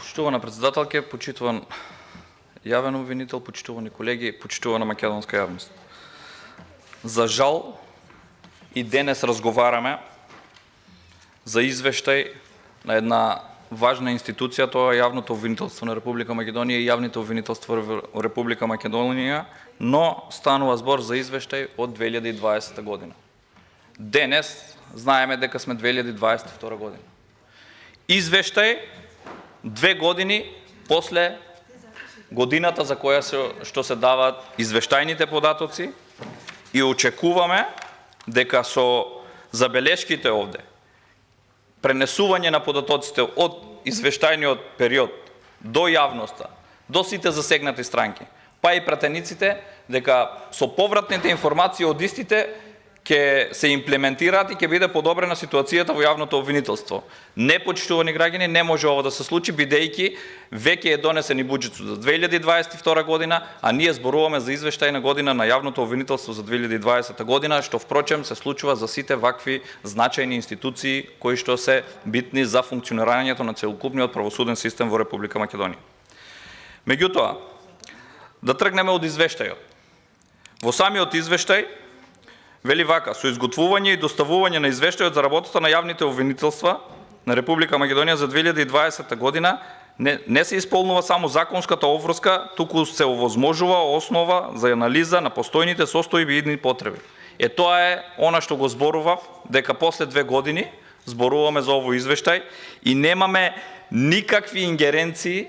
Почитувана председателке, почитуван явен обвинител, почитувани колеги, почитувана македонска явност. За жал и денес разговараме за извещај на една важна институција, тоа е јавното обвинителство на Република Македонија и јавните обвинителства во Република Македонија, но станува збор за извештај од 2020 година. Денес знаеме дека сме 2022 година. Извештај 2 години после годината за која што се даваат извештајните податоци и очекуваме дека со забелешките овде, пренесување на податоците од извештајниот период до јавноста, до сите засегнати странки, па и пратениците, дека со повратните информации од истите ќе се имплементираат и ќе биде подобрена ситуацијата во јавното обвинителство. Не, почитувани граѓани, не може ова да се случи, бидејќи веќе е донесен и буџетот за 2022 година, а ние зборуваме за извештајна година на јавното обвинителство за 2020 година, што впрочем се случува за сите вакви значајни институции кои што се битни за функционирањето на целокупниот правосуден систем во Република Македонија. Меѓутоа, да тргнеме од извештајот. Во самиот извештај вели вака: со изготвување и доставување на извештајот за работата на јавните обвинителства на Република Македонија за 2020 година не се исполнува само законската обврска, туку се овозможува основа за анализа на постојните состојби и идни потреби. Тоа е она што го зборував, дека после 2 години зборуваме за овој извештај и немаме никакви ингеренции,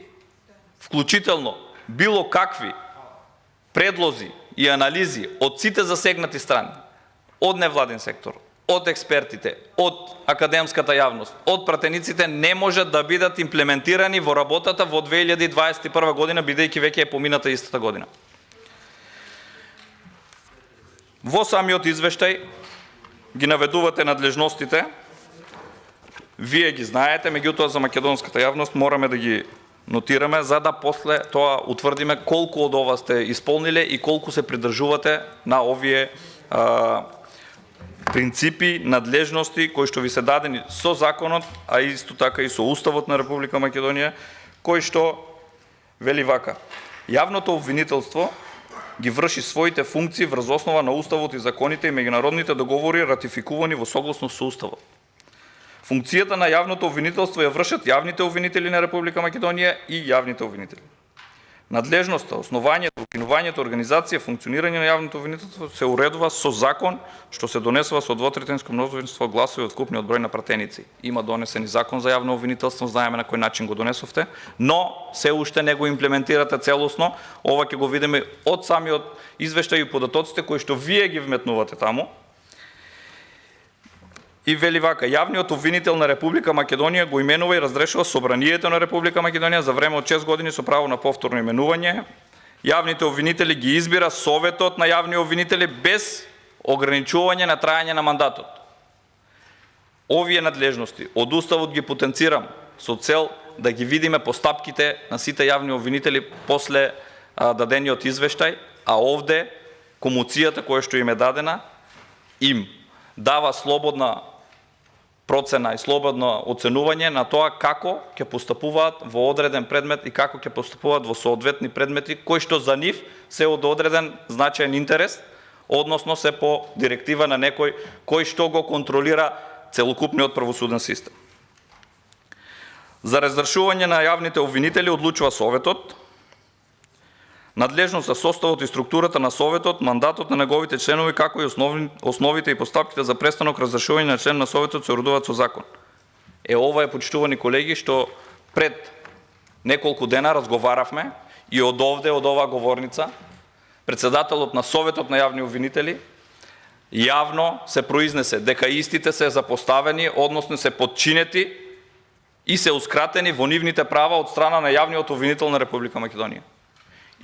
вклучително било какви предлози и анализи од сите засегнати страни, од невладин сектор, од експертите, од академската јавност, од пратениците, не можат да бидат имплементирани во работата во 2021 година, бидејќи веќе е помината истата година. Во самиот извештај ги наведувате надлежностите, вие ги знаете, меѓутоа за македонската јавност мораме да ги нотираме, за да после тоа утврдиме колку од ова сте исполниле и колку се придржувате на овие принципи, надлежности кои што ви се дадени со законот, а исто така и со Уставот на Република Македонија, кој што вели вака: јавното обвинителство ги врши своите функции врз основа на Уставот и законите и меѓународните договори ратификувани во согласност со Уставот. Функцијата на јавното обвинителство ја вршат јавните обвинители на Република Македонија и јавните обвинители. Надлежноста, основањето, укинувањето, организација, функционирање на јавното обвинителство се уредува со закон што се донесува со двотретинско мнозинство гласови од вкупниот број на пратеници. Има донесен и закон за јавно обвинителство, знаеме на кој начин го донесовте, но се уште не го имплементирате целосно. Ова ќе го видиме од самиот извештај и податоците кои што вие ги вметнувате таму. И вели вака: јавниот обвинител на Република Македонија го именува и разрешува Собранието на Република Македонија за време од 6 години со право на повторно именување. Јавните обвинители ги избира Советот на јавни обвинители без ограничување на трајање на мандатот. Овие надлежности од Уставот ги потенцирам со цел да ги видиме постапките на сите јавни обвинители после дадениот извештај, а овде комуцијата која што им е дадена им дава слободна процена и слободно оценување на тоа како ќе постапуваат во одреден предмет и како ќе постапуваат во соодветни предмети кои што за нив се од одреден значаен интерес, односно се по директива на некој кој што го контролира целокупниот правосуден систем. За разрешување на јавните обвинители одлучува Советот. Надлежност за составот и структурата на Советот, мандатот на неговите членови, како и основите и постапките за престанок разрешување на член на Советот се уредуваат со закон. Ова е, почитувани колеги, што пред неколку дена разговаравме и од овде, од оваа говорница, председателот на Советот на јавни обвинители јавно се произнесе дека истите се запоставени, односно се подчинети и се ускратени во нивните права од страна на јавниот обвинител на Република Македонија.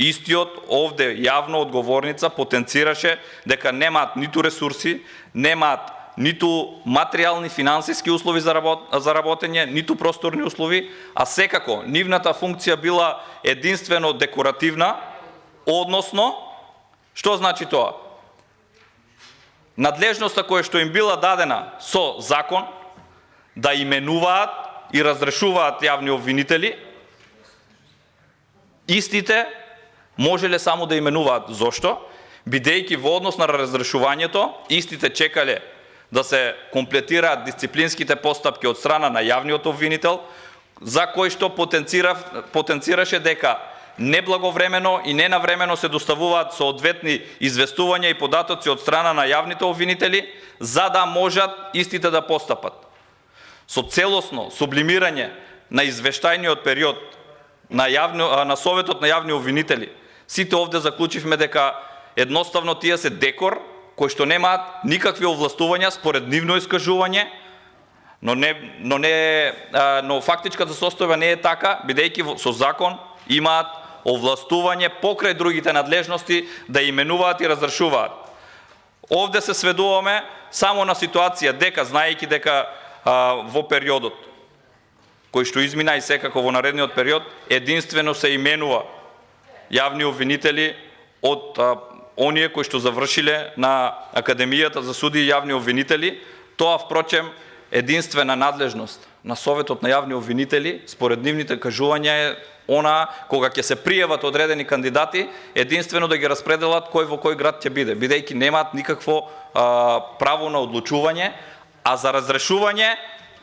Истиот овде јавно од говорница потенцираше дека немаат ниту ресурси, немаат ниту материјални финансиски услови за работење, ниту просторни услови, а секако нивната функција била единствено декоративна, односно, што значи тоа? Надлежноста која што им била дадена со закон да именуваат и разрешуваат јавни обвинители, Истите можеле само да именуваат. Зошто? Бидејќи во однос на разрешувањето, истите чекале да се комплетираат дисциплинските постапки од страна на јавниот обвинител, за кој што потенцираше дека неблаговремено и ненавремено се доставуваат соодветни известувања и податоци од страна на јавните обвинители, за да можат истите да постапат. Со целосно сублимирање на извештајниот период на Советот на јавни обвинители, сите овде заклучивме дека едноставно тие се декор, кои што немаат никакви овластувања според нивно искажување, но фактичката состојба не е така, бидејќи со закон имаат овластување покрај другите надлежности да именуваат и разрешуваат. Овде се сведуваме само на ситуација дека, знаејќи дека во периодот кој што измина и секако во наредниот период, единствено се именува јавни обвинители од оние кои што завршиле на Академијата за суди и јавни обвинители. Тоа, впрочем, единствена надлежност на Советот на јавни обвинители, според нивните кажувања, е она кога ќе се пријават одредени кандидати, единствено да ги распределат кој во кој град ќе биде, бидејќи немаат никакво право на одлучување, а за разрешување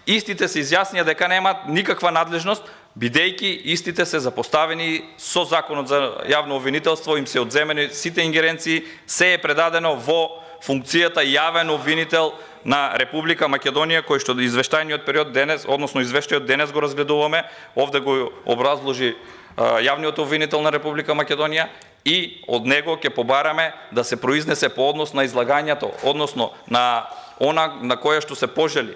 истите се изјаснија дека немаат никаква надлежност, бидејќи истите се запоставени со Законот за јавно обвинителство, им се одземени сите ингеренции, се е предадено во функцијата јавен обвинител на Република Македонија, кој што извештајниот период денес, односно извештајот денес го разгледуваме, овде го образложи јавниот обвинител на Република Македонија и од него ќе побараме да се произнесе по однос на излагањето, односно на она на која што се пожели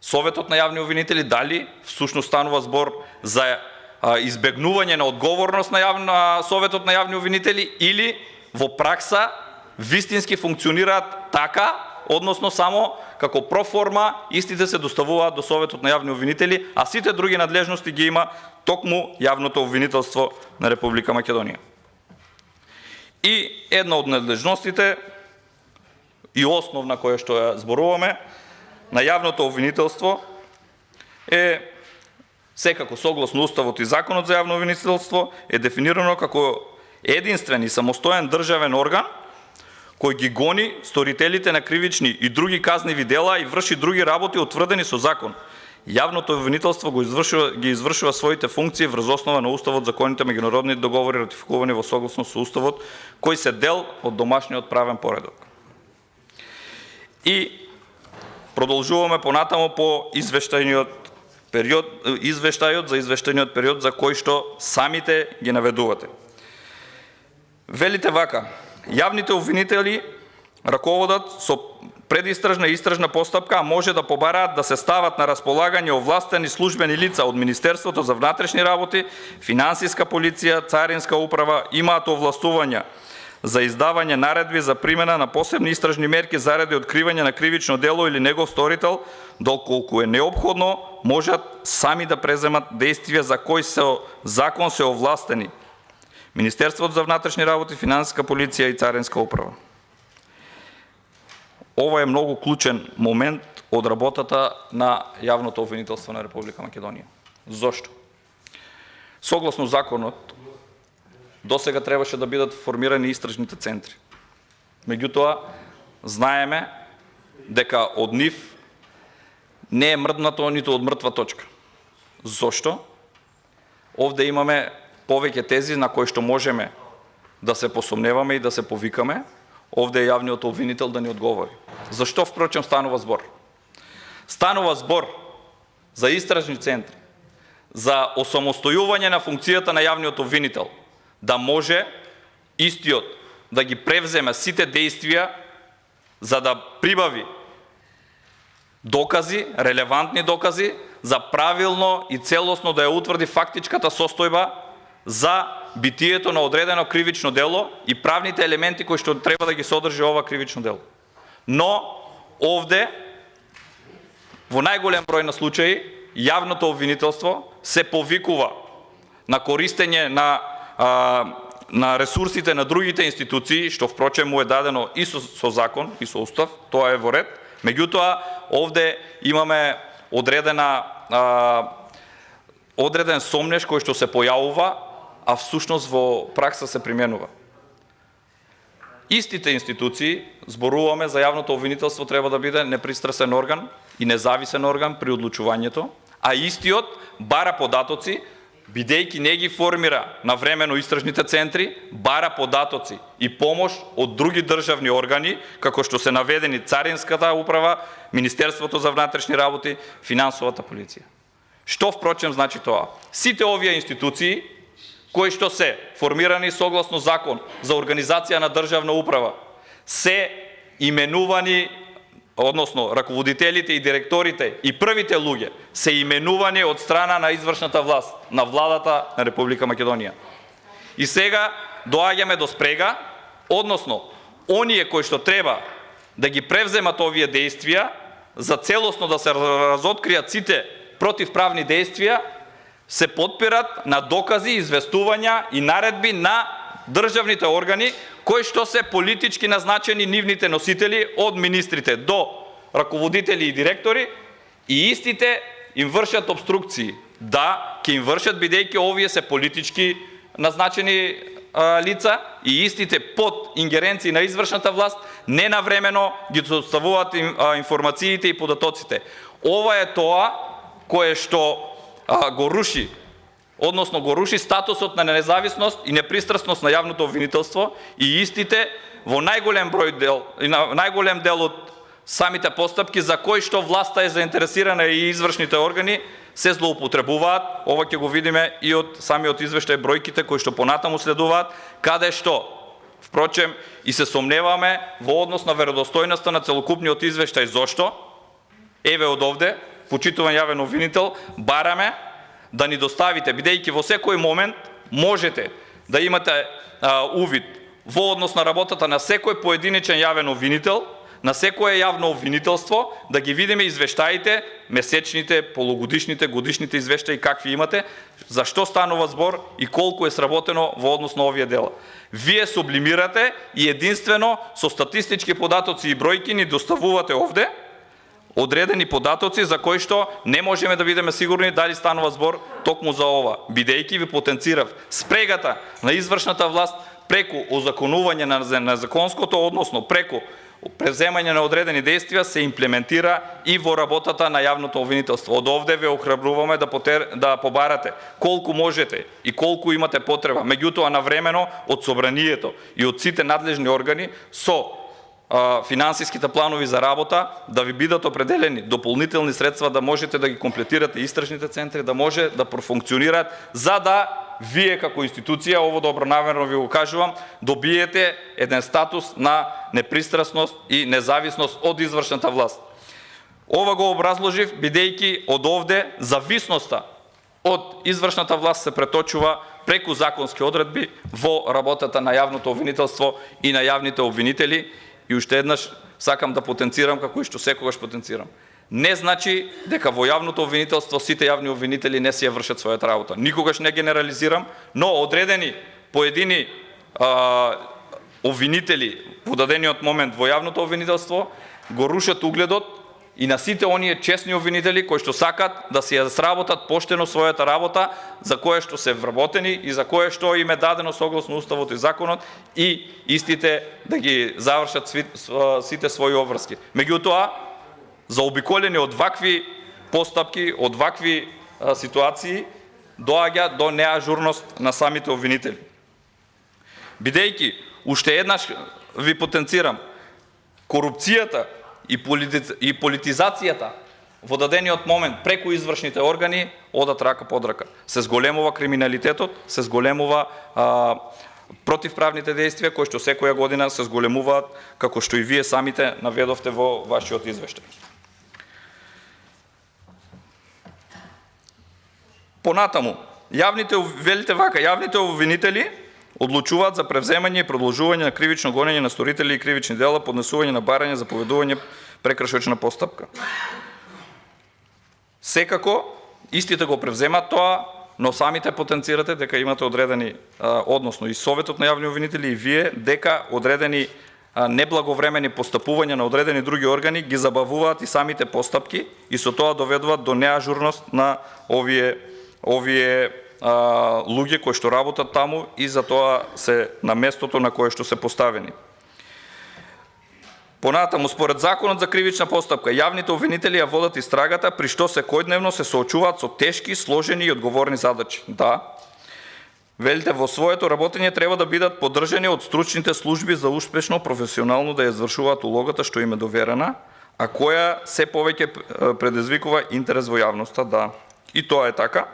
Советот на јавни обвинители, дали всушност станува збор за избегнување на одговорност на Советот на јавни обвинители или во пракса вистински функционираат така, односно само како проформа истите се доставуваат до Советот на јавни обвинители, а сите други надлежности ги има токму јавното обвинителство на Република Македонија. И една од надлежностите и основна која што ја зборуваме на јавното обвинителство е секако согласно Уставот и Законот за јавно обвинителство е дефинирано како единствен и самостоен државен орган кој ги гони сторителите на кривични и други казниви дела и врши други работи утврдени со закон. Јавното обвинителство ги извршува своите функции врз основа на Уставот, законите, меѓународни договори ратификувани во согласност со Уставот, кои се дел од домашниот правен поредок. И продолжуваме понатамо по извештајот за извештајниот период за кој што самите ги наведувате. Велите вака: јавните обвинители раководат со предистражна и истражна постапка, а може да побараат да се стават на располагање овластени службени лица од Министерството за внатрешни работи, Финансиска полиција, Царинска управа, имаат овластувања за издавање наредби за примена на посебни истражни мерки заради откривање на кривично дело или негов сторител, доколку е неопходно, можат сами да преземат действија за кои со закон се овластени Министерството за внатрешни работи, Финансиска полиција и Царинска управа. Ова е многу клучен момент од работата на јавното обвинителство на Република Македонија. Зошто? Согласно законот, досега требаше да бидат формирани истражните центри. Меѓутоа, знаеме дека од нив не е мрднато ниту од мртва точка. Зошто? Овде имаме повеќе тези на кои што можеме да се посомневаме и да се повикаме. Овде е јавниот обвинител да ни одговори. Зашто, впрочем, станува збор? Станува збор за истражни центри, за осамостојување на функцијата на јавниот обвинител, да може истиот да ги превземе сите действија за да прибави докази, релевантни докази, за правилно и целосно да ја утврди фактичката состојба за битието на одредено кривично дело и правните елементи кои што треба да ги содржи ова кривично дело. Но овде, во најголем број на случаи, јавното обвинителство се повикува на користење на ресурсите на другите институции, што впрочем му е дадено и со закон, и со устав, тоа е во ред. Меѓутоа, овде имаме одреден сомнеш кој што се појавува а всушност во пракса се применува. Истите институции, зборуваме за јавното обвинителство, треба да биде непристрасен орган и независен орган при одлучувањето, а истиот бара податоци, бидејќи не ги формира навремено истражните центри, бара податоци и помош од други државни органи, како што се наведени Царинската управа, Министерството за внатрешни работи, Финансовата полиција. Што впрочем значи тоа? Сите овие институции, кои што се формирани согласно закон за организација на државна управа, се именувани, односно раководителите и директорите и првите луѓе се именувани од страна на извршната власт, на владата на Република Македонија. И сега доаѓаме до спрега, односно оние кои што треба да ги превземат овие дејствија за целосно да се разоткријат сите противправни дејствија, се подпират на докази, известувања и наредби на државните органи, кои што се политички назначени нивните носители од министрите до раководители и директори, и истите им вршат обструкции. Да, ќе им вршат бидејќи овие се политички назначени лица и истите под ингеренции на извршната власт ненавремено ги доставуваат информациите и податоците. Ова е тоа кое што го руши, односно го руши статусот на независност и непристрасност на јавното обвинителство и истите во најголем дел од самите постапки за кои што власта е заинтересирана и извршните органи се злоупотребуваат. Ова ќе го видиме и од самиот извештај бројките кои што понатаму следуваат, каде што впрочем и се сомневаме во однос на веродостојноста на целокупниот извештај. Зошто? Еве од овде, почитуван јавен обвинител, бараме да ни доставите, бидејќи во секој момент можете да имате увид во однос на работата на секој поединечен јавен обвинител, на секое јавно обвинителство, да ги видиме извештаите, месечните, полугодишните, годишните извештаи какви имате, за што станува збор и колку е сработено во однос на овие дела. Вие сублимирате и единствено со статистички податоци и бројки ни доставувате овде одредени податоци за кои што не можеме да бидеме сигурни дали станува збор токму за ова, бидејќи ви потенцирав спрегата на извршната власт преку озаконување на законското, односно преку преземање на одредени дејствија се имплементира и во работата на јавното обвинителство. Од овде ве охрабруваме да побарате колку можете и колку имате потреба, меѓутоа навремено од собранието и од сите надлежни органи со финансиските планови за работа да ви бидат определени дополнителни средства да можете да ги комплетирате истражните центри, да може да профункционираат, за да вие како институција, ово добронамерно ви го кажувам, добиете еден статус на непристрасност и независност од извршната власт. Ова го образложив бидејќи од овде зависноста од извршната власт се преточува преку законски одредби во работата на јавното обвинителство и на јавните обвинители. И уште еднаш сакам да потенцирам, како и што секогаш потенцирам. Не значи дека во јавното обвинителство сите јавни обвинители не си ја вршат својата работа. Никогаш не генерализирам, но одредени поедини обвинители во дадениот момент во јавното обвинителство го рушат угледот и на сите оние честни обвинители кои што сакат да си ја сработат поштено својата работа, за кое што се вработени и за кое што им е дадено согласно уставот и законот, и истите да ги завршат сите своји обврски. Меѓутоа, заобиколени од вакви постапки, од вакви ситуации, доаѓа до неажурност на самите обвинители. Бидејќи, уште еднаш ви потенцирам, корупцијата и политизацијата во дадениот момент преку извршните органи одат рака под рака. Се зголемува криминалитетот, се зголемува противправните дејствија кои што секоја година се зголемуваат, како што и вие самите наведовте во вашиот извештај. Понатаму, јавните обвинители одлучуваат за превземање и продолжување на кривично гонење на сторители и кривични дела, поднесување на барање за поведување прекршочна постапка. Секако, истите го превземат тоа, но самите потенцирате дека имате одредени, односно и Советот на јавни обвинители и вие, дека одредени неблаговремени постапувања на одредени други органи ги забавуваат и самите постапки и со тоа доведуваат до неажурност на овие луѓе кои што работат таму и затоа се на местото на кое што се поставени. Понатаму, според Законот за кривична постапка, јавните обвинители ја водат истрагата, при што секојдневно се соочуваат со тешки, сложени и одговорни задачи. Да, велите, во своето работење треба да бидат поддржани од стручните служби за успешно, професионално да ја извршуваат улогата што им е доверена, а која се повеќе предизвикува интерес во јавноста. Да, и тоа е така.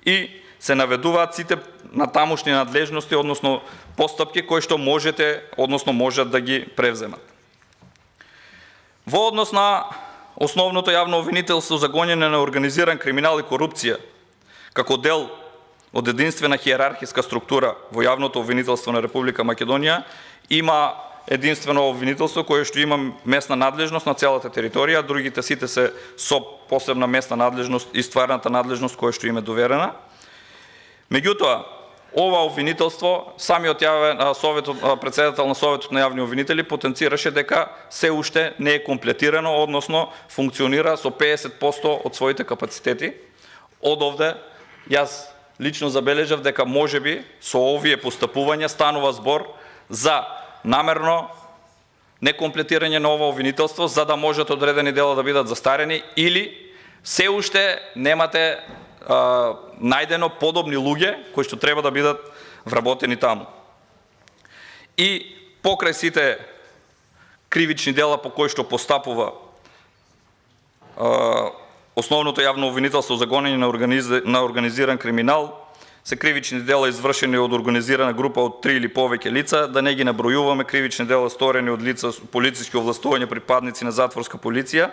И се наведуваат сите натамошни надлежности, односно постапки кои што можете, односно можат да ги превземат. Во однос на основното јавно обвинителство за гонење на организиран криминал и корупција, како дел од единствена хиерархиска структура во јавното обвинителство на Република Македонија, има единствено обвинителство кое што има местна надлежност на целата територија, другите сите се со посебна местна надлежност и стварната надлежност која што им е доверена. Меѓутоа, ова обвинителство, самиот председател на Советот на јавни обвинители потенцираше дека се уште не е комплетирано, односно функционира со 50% од своите капацитети. Од овде, јас лично забележав дека можеби со овие постапувања станува збор за намерно некомплетирање на ова обвинителство, за да можат одредени дела да бидат застарени, или се уште немате најдено подобни луѓе кои што треба да бидат вработени таму. И покрај сите кривични дела по кои што постапува основното јавно обвинителство за гонење на организиран криминал, се кривични дела извршени од организирана група од 3 или повеќе лица, да не ги набројуваме кривични дела сторени од лица полициски овластувања, припадници на затворска полиција.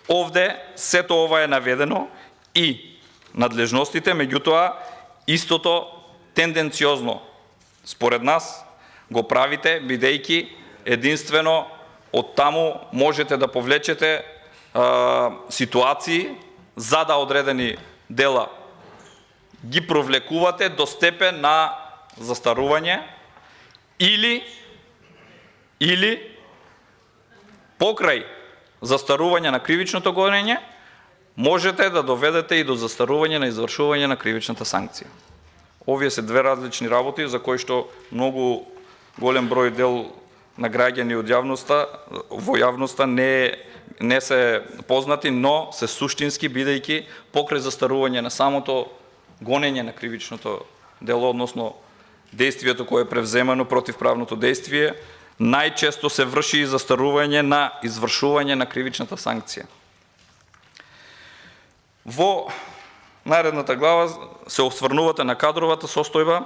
Овде сето ова е наведено и надлежностите, меѓутоа истото тенденциозно според нас го правите, бидејќи единствено од таму можете да повлечете ситуации за да одредени дела ги провлекувате до степен на застарување или покрај застарување на кривичното гонење можете да доведете и до застарување на извршување на кривичната санкција. Овие се две различни работи за кои што многу голем број дел на граѓани од јавноста во јавноста не се познати, но се суштински, бидејќи покрај застарување на самото гонење на кривичното дело, односно действието кое е превземано против правното действие, најчесто се врши и застарување на извршување на кривичната санкција. Во наредната глава се осврнувате на кадровата состојба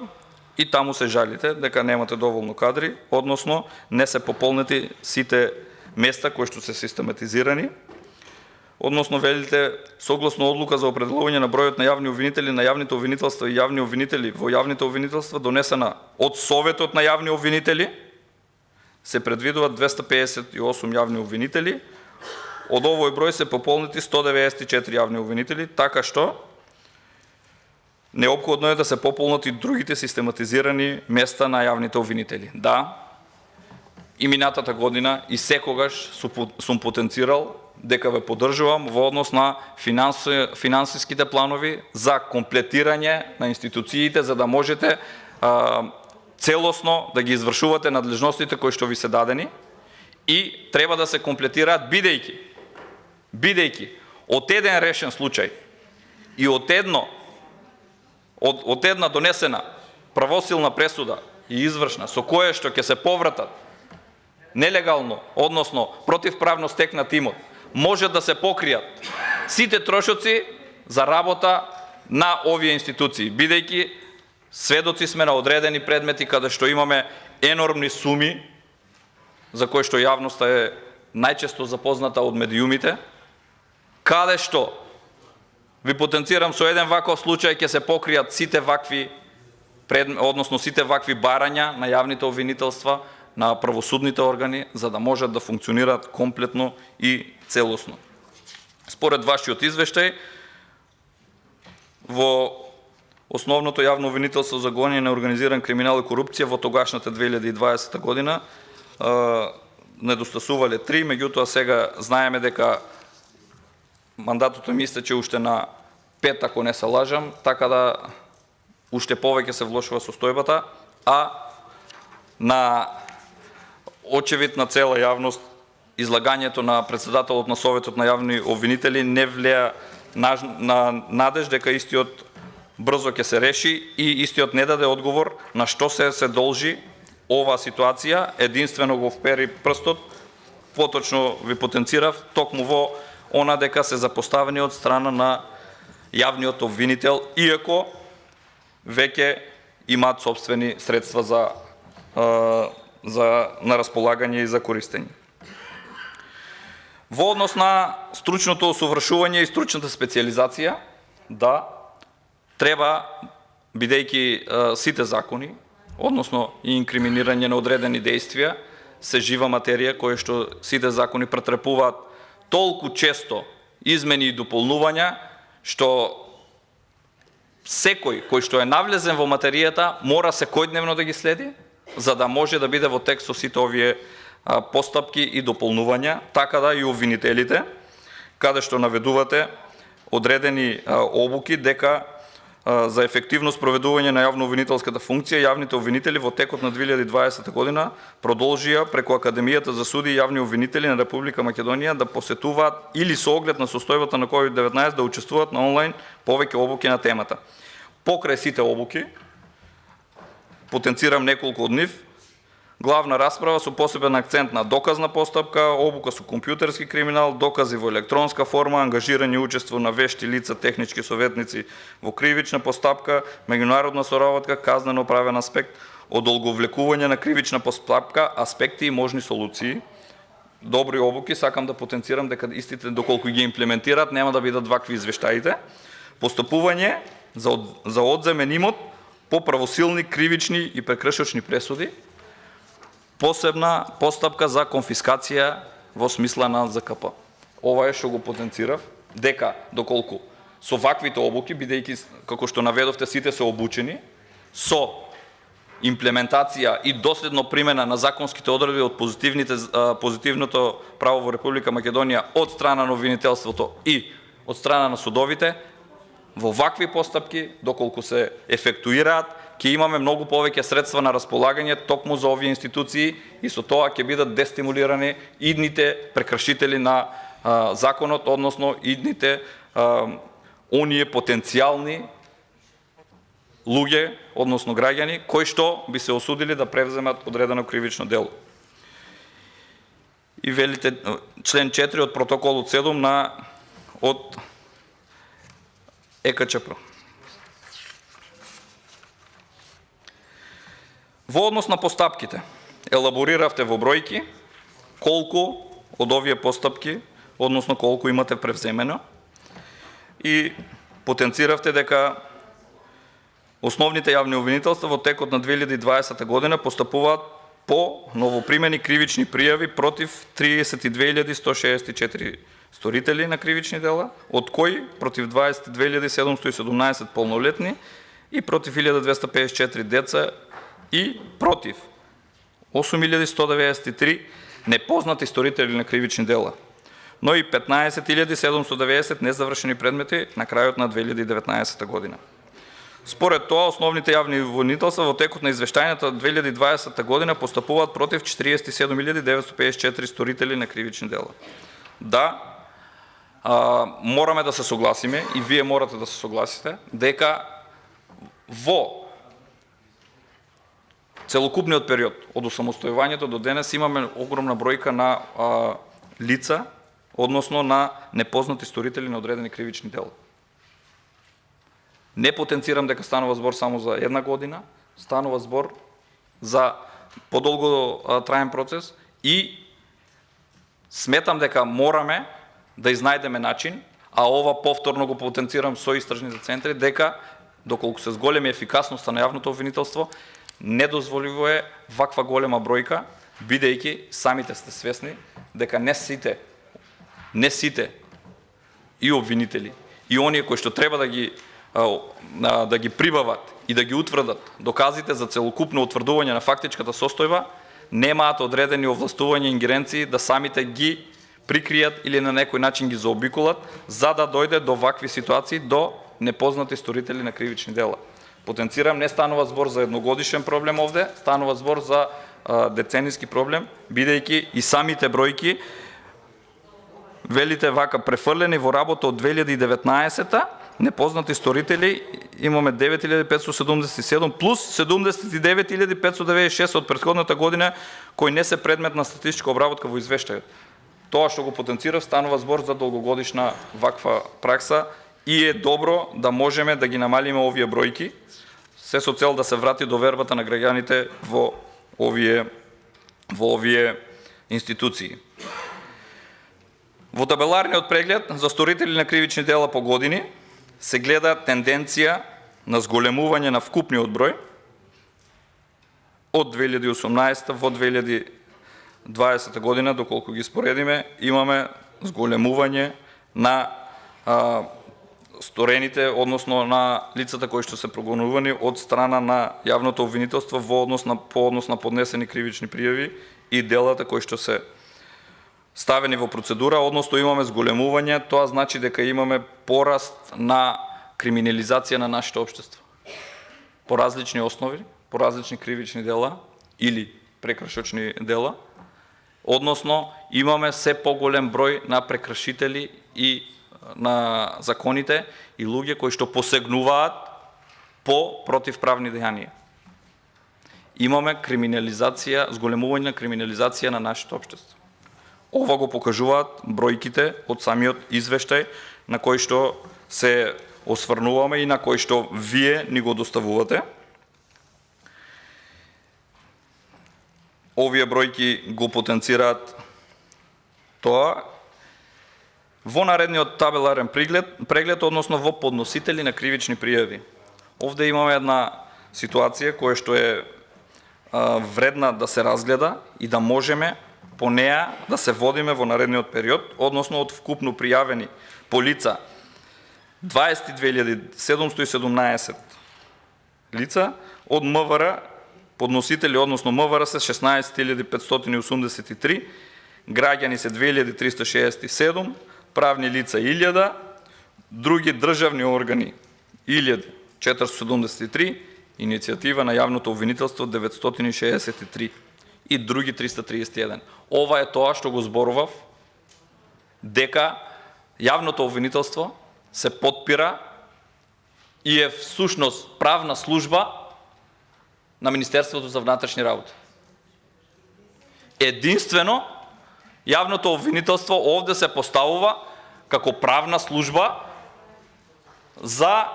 и таму се жалите дека немате доволно кадри, односно не се пополнети сите места кои што се систематизирани, односно велите согласно одлука за определување на бројот на јавни обвинители на јавните обвинителства и јавни обвинители во јавните обвинителства, донесена од Советот на јавни обвинители, се предвидуваат 258 јавни обвинители. Од овој број се пополнети 194 јавни обвинители, така што неопходно е да се пополнат и другите систематизирани места на јавните обвинители. Да, и минатата година и секогаш сум потенцирал дека ве поддржувам во однос на финансиските планови за комплетирање на институциите, за да можете целосно да ги извршувате надлежностите кои што ви се дадени, и треба да се комплетираат бидејќи од еден решен случај и од една донесена правосилна пресуда и извршна со кое што ќе се повратат нелегално, односно противправно стекнат имот, може да се покријат сите трошоци за работа на овие институции, бидејќи сведоци сме на одредени предмети каде што имаме енормни суми за кои што јавноста е најчесто запозната од медиумите, каде што ви потенцирам со еден ваков случај ќе се покријат сите вакви односно сите вакви барања на јавните обвинителства, на правосудните органи, за да можат да функционираат комплетно и целосно. Според вашиот извештај, во основното јавно обвинителство за гонење на организиран криминал и корупција во тогашната 2020 година недостасувале 3, меѓутоа сега знаеме дека мандатот ми истече уште на 5, ако не се лажам, така да уште повеќе се влошува состојбата, а на очевид на цела јавност излагањето на председателот на Советот на јавни обвинители не влеа на надеж дека истиот брзо ќе се реши и истиот не даде одговор на што се должи оваа ситуација, единствено го впери прстот, поточно ви потенцирав, токму во она дека се запоставени од страна на јавниот обвинител, иако веќе имаат собствени средства на располагање и за користење. Во однос на стручното усовршување и стручната специализација, да, треба, бидејќи сите закони, односно и инкриминирање на одредени дејствија, се жива материја која што сите закони претрпуваат толку често измени и дополнувања, што секој кој што е навлезен во материјата мора секојдневно да ги следи, за да може да биде во текст со сите овие постапки и дополнувања, така да и обвинителите, каде што наведувате одредени обуки дека за ефективно спроведување на јавно-обвинителската функција, јавните обвинители во текот на 2020 година продолжија преку Академијата за суди и јавни обвинители на Република Македонија да посетуваат или со оглед на состојбата на COVID-19 да учествуваат на онлайн повеќе обуки на темата. Покрај сите обуки, потенцирам неколку од нив, главна расправа со посебен акцент на доказна постапка, обука со компјутерски криминал, докази во електронска форма, ангажирање и учество на вешти лица, технички советници во кривична постапка, меѓународна соработка, казнено правен аспект, одолговлекување на кривична постапка, аспекти и можни солуции. Добри обуки, сакам да потенцирам дека истите доколку ги имплементираат нема да бидат вакви извештаите. Постапување за одземен имот по правосилни, кривични и прекршочни пресуди. Посебна постапка за конфискација во смисла на ЗКП. Ова е што го потенцирав, дека доколку со ваквите обуки, бидејќи, како што наведовте, сите се обучени, со имплементација и доследно примена на законските одредби од позитивното право во Република Македонија од страна на обвинителството и од страна на судовите, во вакви постапки, доколку се ефектуираат, ќе имаме многу повеќе средства на располагање токму за овие институции и со тоа ќе бидат дестимулирани идните прекршители на законот, односно идните оние потенцијални луѓе, односно граѓани, кои што би се осудили да превземат одредено кривично дело. И велите член 4 од протоколот 7 од ЕКЧП. Во однос на постапките, елабориравте во бројки колку од овие постапки, односно колку имате превземено и потенциравте дека основните јавни обвинителства во текот на 2020 година постапуваат по новопримени кривични пријави против 32.164 сторители на кривични дела, од кои против 22.717 полнолетни и против 1.254 деца и против 8.193 непознати сторители на кривични дела, но и 15.790 незавршени предмети на крајот на 2019 година. Според тоа, основните јавни обвинителства во текот на извештајната 2020 година постапуваат против 47.954 сторители на кривични дела. Да, мораме да се согласиме и вие морате да се согласите дека во целокупниот период од осамостојувањето до денес имаме огромна бројка на лица, односно на непознати сторители на одредени кривични дела. Не потенцирам дека станува збор само за една година, станува збор за подолго траен процес и сметам дека мораме да изнајдеме начин, а ова повторно го потенцирам со истражните центри, дека доколку се зголеми ефикасноста на јавното обвинителство, недозволиво е ваква голема бројка, бидејќи самите сте свесни дека не сите и обвинители и оние кои што треба да ги прибават и да ги утврдат доказите за целокупно утврдување на фактичката состојба, немаат одредени овластувања и ингеренции да самите ги прикријат или на некој начин ги заобиколат, за да дојде до вакви ситуации, до непознати сторители на кривични дела. Потенцирам, не станува збор за едногодишен проблем овде, станува збор за деценијски проблем, бидејќи и самите бројки велите вака префрлени во работа од 2019-та, непознати сторители имаме 9577 плюс 79596 од претходната година кои не се предмет на статистичка обработка во извештајот. Тоа што го потенцирав станува збор за долгогодишна ваква пракса и е добро да можеме да ги намалиме овие бројки, се со цел да се врати довербата на граѓаните во овие институции. Во табеларниот преглед за сторители на кривични дела по години се гледа тенденција на зголемување на вкупниот број од 2018 во 2020 година, доколку ги споредиме, имаме зголемување на сторените, односно на лицата кои што се прогонувани од страна на јавното обвинителство по однос на поднесени кривични пријави и делата кои што се ставени во процедура, односно имаме зголемување, тоа значи дека имаме пораст на криминализација на нашето општество. По различни основи, по различни кривични дела или прекршочни дела, односно имаме се поголем број на прекршители и на законите и луѓе кои што посегнуваат по противправни дејанија. Имаме криминализација, зголемување на криминализација на нашето општество. Ова го покажуваат бројките од самиот извештај на кој што се осврнуваме и на кој што вие ни го доставувате. Овие бројки го потенцираат тоа во наредниот табеларен преглед, односно во подносители на кривични пријави. Овде имаме една ситуација која што е вредна да се разгледа и да можеме по неа да се водиме во наредниот период, односно од вкупно пријавени по лица 22.717 лица, од МВР подносители, односно МВР се 16.583, граѓани се 2.367, правни лица 1000, други државни органи 1473, иницијатива на јавното обвинителство 963 и други 331. Ова е тоа што го зборував, дека јавното обвинителство се потпира и е всушност правна служба на Министерството за внатрешни работи. Единствено, јавното обвинителство овде се поставува како правна служба за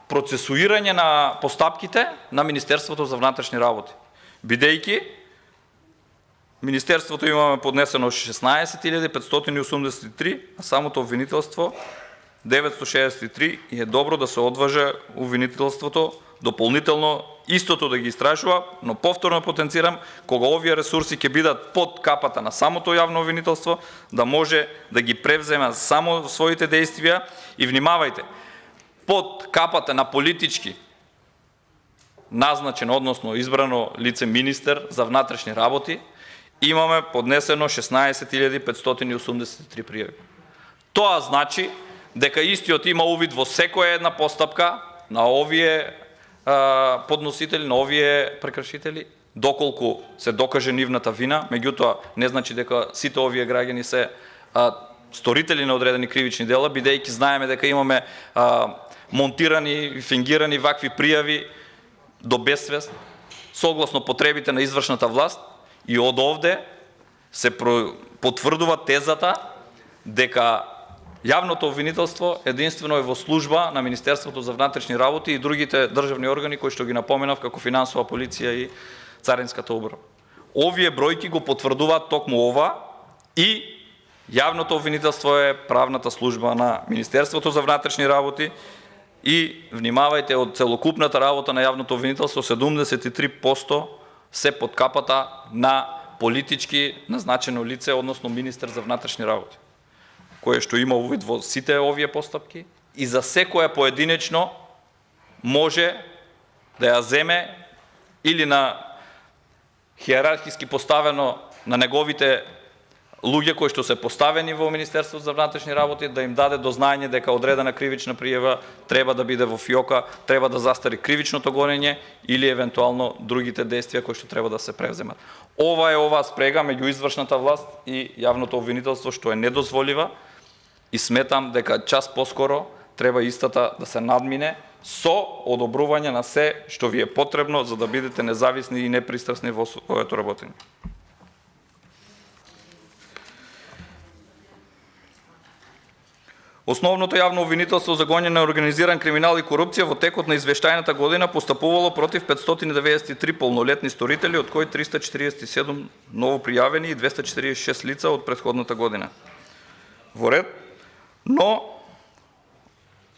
процесуирање на постапките на Министерството за внатрешни работи. Бидејќи Министерството имаме поднесено 16.583, а самото обвинителство 963 и е добро да се одваже обвинителството дополнително истото да ги истражува, но повторно потенцирам, кога овие ресурси ќе бидат под капата на самото јавно обвинителство, да може да ги превземе само своите действија и внимавајте, под капата на политички назначен, односно избрано лице министер за внатрешни работи, имаме поднесено 16.583 пријави. Тоа значи дека истиот има увид во секоја една постапка на овие подносители, на овие прекршители, доколку се докаже нивната вина, меѓутоа не значи дека сите овие граѓани се сторители на одредени кривични дела, бидејќи знаеме дека имаме монтирани и фингирани вакви пријави до безсвест, согласно потребите на извршната власт, и од овде се потврдува тезата дека јавното обвинителство единствено е во служба на Министерството за внатрешни работи и другите државни органи кои што ги напоменав како финансова полиција и царинската управа. Овие бројки го потврдуваат токму ова и јавното обвинителство е правната служба на Министерството за внатрешни работи и внимавајте, од целокупната работа на јавното обвинителство 73% се под капата на политички назначено лице, односно министер за внатрешни работи, кое што има увид во сите овие постапки и за секоја поединечно може да ја земе или на хиерархиски поставено на неговите луѓе кои што се поставени во Министерството за внатрешни работи, да им даде до знаење дека одредена кривична пријава треба да биде во ФИОКа, треба да застари кривичното гонење или евентуално другите действија кои што треба да се превземат. Ова е оваа спрега меѓу извршната власт и јавното обвинителство што е недозволива и сметам дека час поскоро треба истата да се надмине со одобрување на се што ви е потребно за да бидете независни и непристрасни во своето работење. Основното јавно обвинителство за гонење на организиран криминал и корупција во текот на извештајната година постапувало против 593 полнолетни сторители, од кои 347 ново пријавени и 246 лица од претходната година. Во ред, но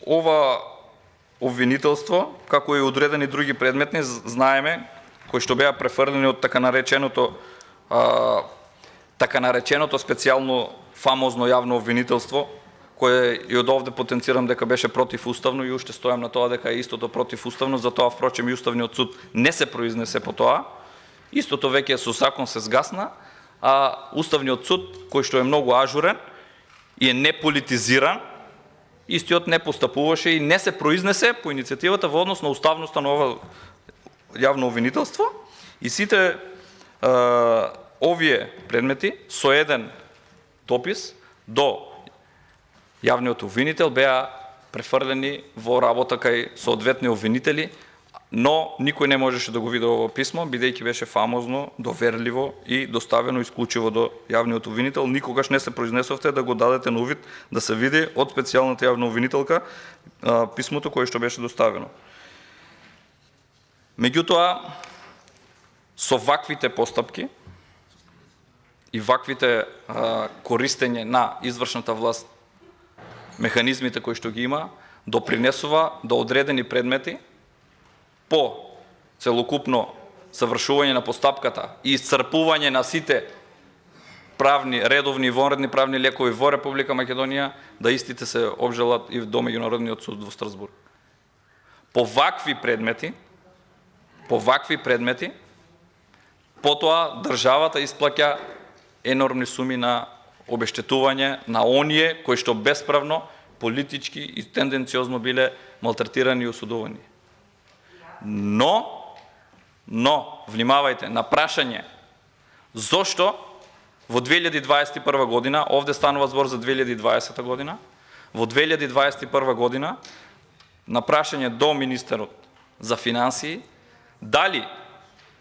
ова обвинителство, како и одредени други предметни, знаеме, кои што беа префрлени од така нареченото специјално фамозно јавно обвинителство, кое и од овде потенцирам дека беше противуставно и уште стојам на тоа дека е истото противуставно, затоа впрочем и Уставниот суд не се произнесе по тоа. Истото веќе со закон се згасна, а Уставниот суд, кој што е многу ажурен и е неполитизиран, истиот не постапуваше и не се произнесе по иницијативата во однос на уставноста на ова јавно обвинителство и сите овие предмети со еден допис до јавниот обвинител беа префрлени во работа кај соодветни обвинители, но никој не можеше да го види ово писмо, бидејќи беше фамозно, доверливо и доставено исклучиво до јавниот обвинител. Никогаш не се произнесовте да го дадете на увид да се види од специјалната јавна обвинителка писмото кое што беше доставено. Меѓутоа, со ваквите постапки и ваквите користење на извршната власт механизмите кои што ги има, допринесува до одредени предмети по целокупно завршување на постапката и исцрпување на сите правни, редовни и вонредни правни лекови во Република Македонија, да истите се обжалат и до Меѓународниот суд во Страсбург. По вакви предмети, потоа државата исплаќа енормни суми на обештетување на оние кои што бесправно, политички и тенденциозно биле малтретирани и осудувани. Но, внимавајте, на прашање зошто во 2021 година, овде станува збор за 2020 година, во 2021 година, на прашање до министерот за финансии, дали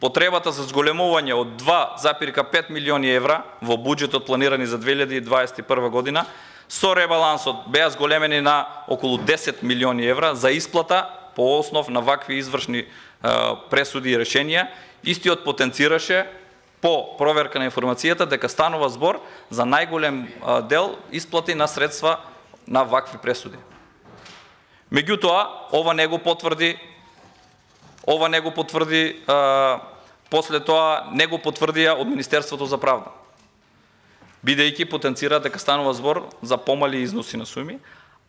потребата за зголемување од 2,5 милиони евра во буџетот планирани за 2021 година, со ребалансот беа зголемени на околу 10 милиони евра за исплата по основ на вакви извршни пресуди и решенија. Истиот потенцираше по проверка на информацијата дека станува збор за најголем дел исплати на средства на вакви пресуди. Меѓутоа, ова не го потврди после тоа не го потврдија од Министерството за правда, бидејќи потенцира дека станува збор за помали износи на суми,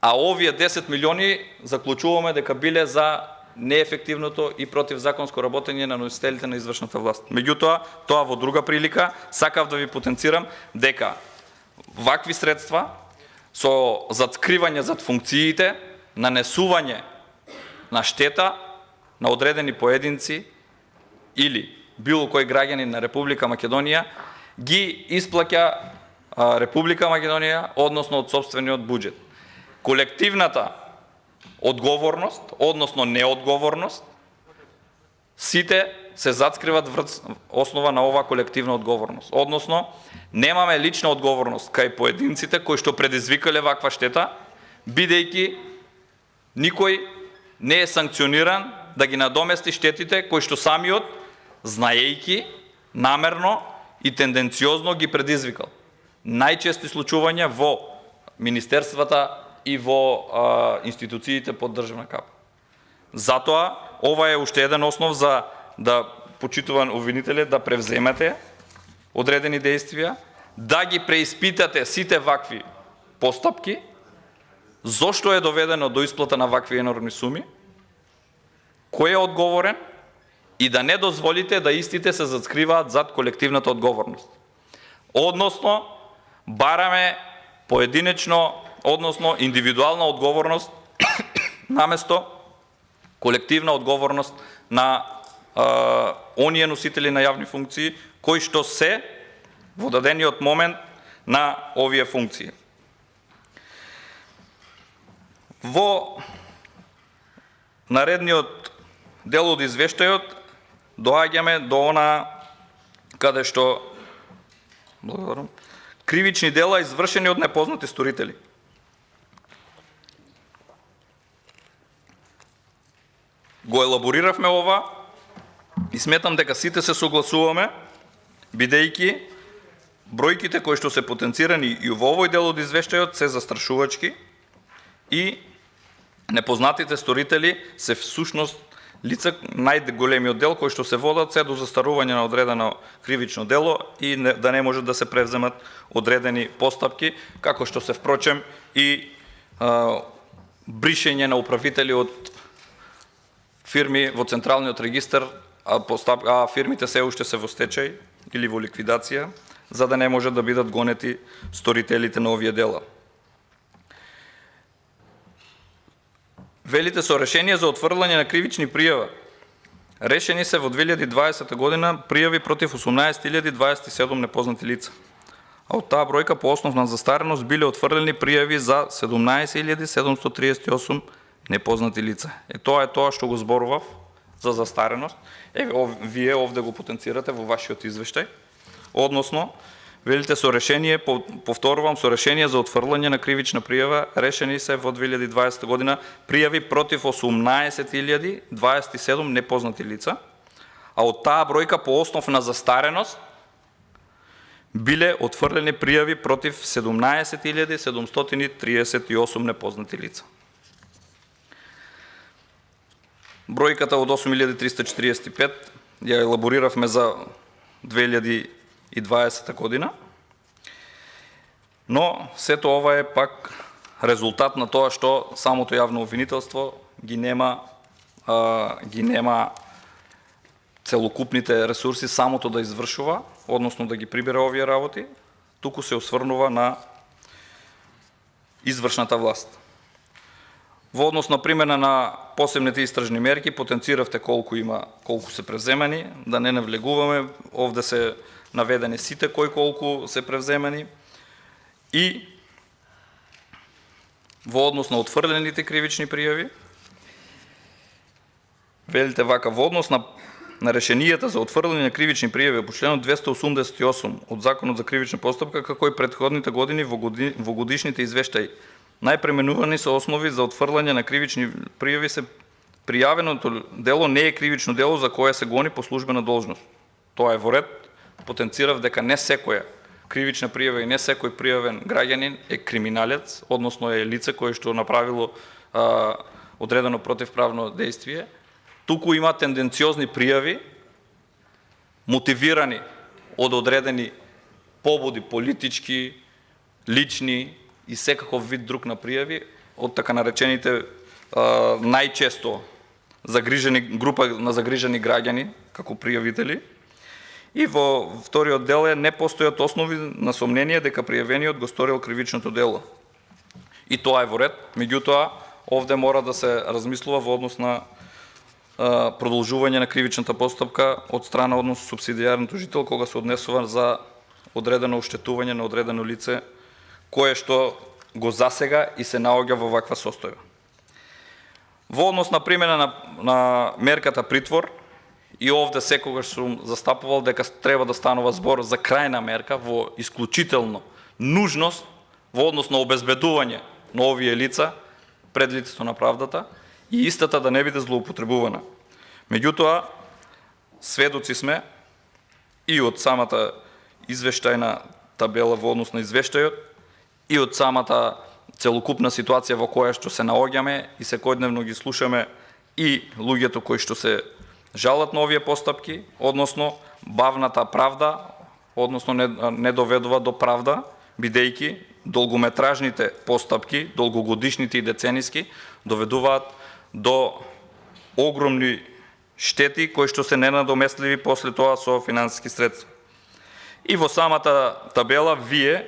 а овие 10 милиони заклучуваме дека биле за неефективното и противзаконско работење на носителите на извршната власт. Меѓутоа, тоа во друга прилика, сакав да ви потенцирам дека вакви средства со заткривање зад функциите, нанесување на штета на одредени поединци или било кој граѓанин на Република Македонија ги исплаќа Република Македонија, односно од сопствениот буџет. Колективната одговорност, односно неодговорност, сите се затскриват врз основа на оваа колективна одговорност. Односно, немаме лична одговорност кај поединците кои што предизвикале ваква штета, бидејќи никој не е санкциониран да ги надомести штетите кои што самиот, знаејќи, намерно и тенденциозно ги предизвикал. Најчести случувања во министерствата и во институциите под државна капа. Затоа, ова е уште еден основ за да, почитуван обвинителе, да превземете одредени действија, да ги преиспитате сите вакви постапки, зошто е доведено до исплата на вакви енормни суми, кој е одговорен и да не дозволите да истите се заскриваат зад колективната одговорност. Односно, бараме поединечно, односно индивидуална одговорност наместо колективна одговорност на оние носители на јавни функции кои што се во дадениот момент на овие функции. Во наредниот дел од извештајот доаѓаме до она каде што кривични дела извршени од непознати сторители. Го елабориравме ова и сметам дека сите се согласуваме, бидејќи бројките кои што се потенцирани и во овој дел од извештајот се застрашувачки и непознатите сторители се всушност лица, најголемиот дел кои што се водат се до застарување на одредено кривично дело и да не може да се превземат одредени постапки, како што се впрочем и бришење на управители од фирми во Централниот регистар, а фирмите се уште се во стечај или во ликвидација, за да не може да бидат гонети сторителите на овие дела. Велите со решение за отфрлање на кривични пријава. Решени се во 2020 година пријави против 18.027 непознати лица. А од таа бројка по основ на застареност биле отфрлени пријави за 17.738 непознати лица. Тоа е тоа што го зборував за застареност. Вие овде го потенцирате во вашиот извештај. Односно, велите со решение, повторувам, со решение за отфрлање на кривична пријава, решени се во 2020 година пријави против 18.027 непознати лица, а од таа бројка по основ на застареност биле отфрлени пријави против 17.738 непознати лица. Бројката од 8.345 ја елабориравме за 2020 година, но сето ова е пак резултат на тоа што самото јавно обвинителство ги нема целокупните ресурси самото да извршува, односно да ги прибере овие работи, туку се осврнува на извршната власт. Во однос на примена на посебните истражни мерки, потенциравте колку се превземани, да не навлегуваме, овде се наведени сите колку се превземани и во однос на отфрлените кривични пријави, велите вака, во однос на решенијата за отфрлање на кривични пријави по членот 288 од Законот за кривична постапка, како и претходните години во годишните извештаи, најпременувани се основи за отфрлање на кривични пријави се пријавеното дело не е кривично дело за кое се гони по службена должност. Тоа е во ред. Потенцирав дека не секоја кривична пријава и не секој пријавен граѓанин е криминалец, односно е лице кое што направило одредено противправно дејствие. Туку има тенденциозни пријави, мотивирани од одредени побуди политички, лични и секаков вид друг на пријави, од така наречените најчесто група на загрижени граѓани, како пријавители. И во вториот дел не постојат основи на сомнение дека пријавениот го сторил кривичното дело. И тоа е во ред, меѓутоа, овде мора да се размислува во однос на продолжување на кривичната постапка од страна однос субсидијарен тужител кога се однесува за одредено оштетување на одредено лице кое што го засега и се наоѓа во ваква состојба. Во однос на примена на мерката притвор, и овде секогаш сум застапувал дека треба да станува збор за крајна мерка во исклучително нужност во однос на обезбедување на овие лица пред лицето на правдата и истата да не биде злоупотребувана. Меѓутоа, сведоци сме и од самата извештајна табела во однос на извештајот и од самата целокупна ситуација во која што се наоѓаме и секојдневно ги слушаме и луѓето кои што се жалат на овие постапки, односно бавната правда, односно не доведува до правда, бидејќи долгометражните постапки, долгогодишните и децениски, доведуваат до огромни штети кои што се ненадоместливи после тоа со финансиски средства. И во самата табела вие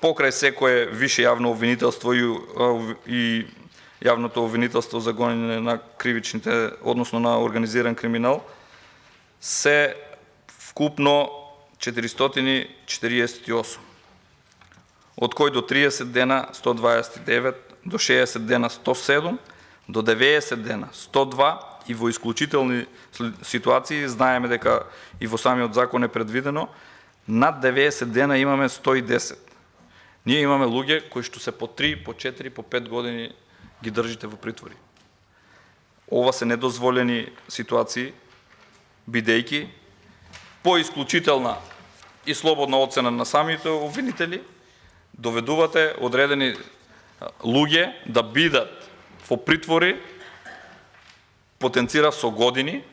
покрај секое више јавно обвинителство и јавното обвинителство за гонење на кривичните, односно на организиран криминал, се вкупно 448. Од кој до 30 дена 129, до 60 дена 107, до 90 дена 102 и во исклучителни ситуации, знаеме дека и во самиот закон е предвидено, над 90 дена имаме 110. Ние имаме луѓе кои што се по 3, по 4, по 5 години ги држите во притвори. Ова се недозволени ситуации, бидејќи по исклучителна и слободна оцена на самите обвинители, доведувате одредени луѓе да бидат во притвори, потенцира со години,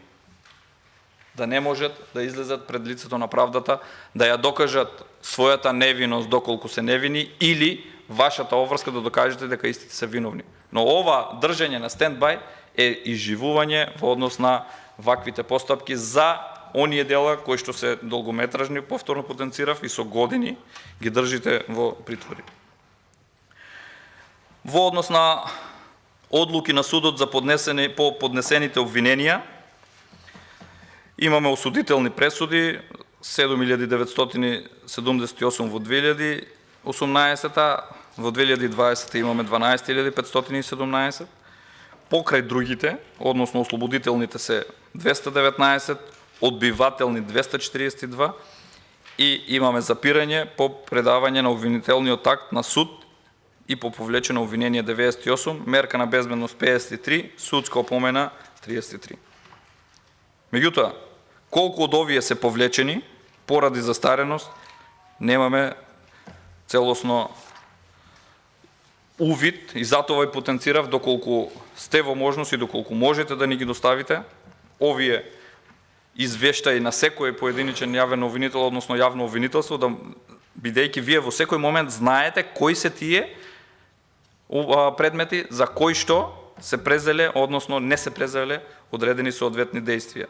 да не можат да излезат пред лицето на правдата, да ја докажат својата невиност доколку се невини или вашата обврска да докажете дека истите се виновни. Но ова држење на стендбај е изживување во однос на ваквите постапки за оние дела кои што се долгометражни, повторно потенцирав, и со години ги држите во притвори. Во однос на одлуки на судот за поднесените обвиненија, имаме осудителни пресуди 7978 во 2018, во 2020 имаме 12517, покрај другите, односно ослободителните се 219, одбивателни 242 и имаме запирање по предавање на обвинителниот акт на суд и по повлечено обвинение 98, мерка на безбедност 53, судска опомена 33. Меѓутоа, колку од овие се повлечени, поради застареност, немаме целосно увид и затоа и потенцирав доколку сте во можност и доколку можете да ни ги доставите овие извештаи на секој поединичен јавен обвинител, односно јавно обвинителство, да, бидејќи вие во секој момент знаете кои се тие предмети за кои што се презеле, односно не се презеле одредени соодветни действија.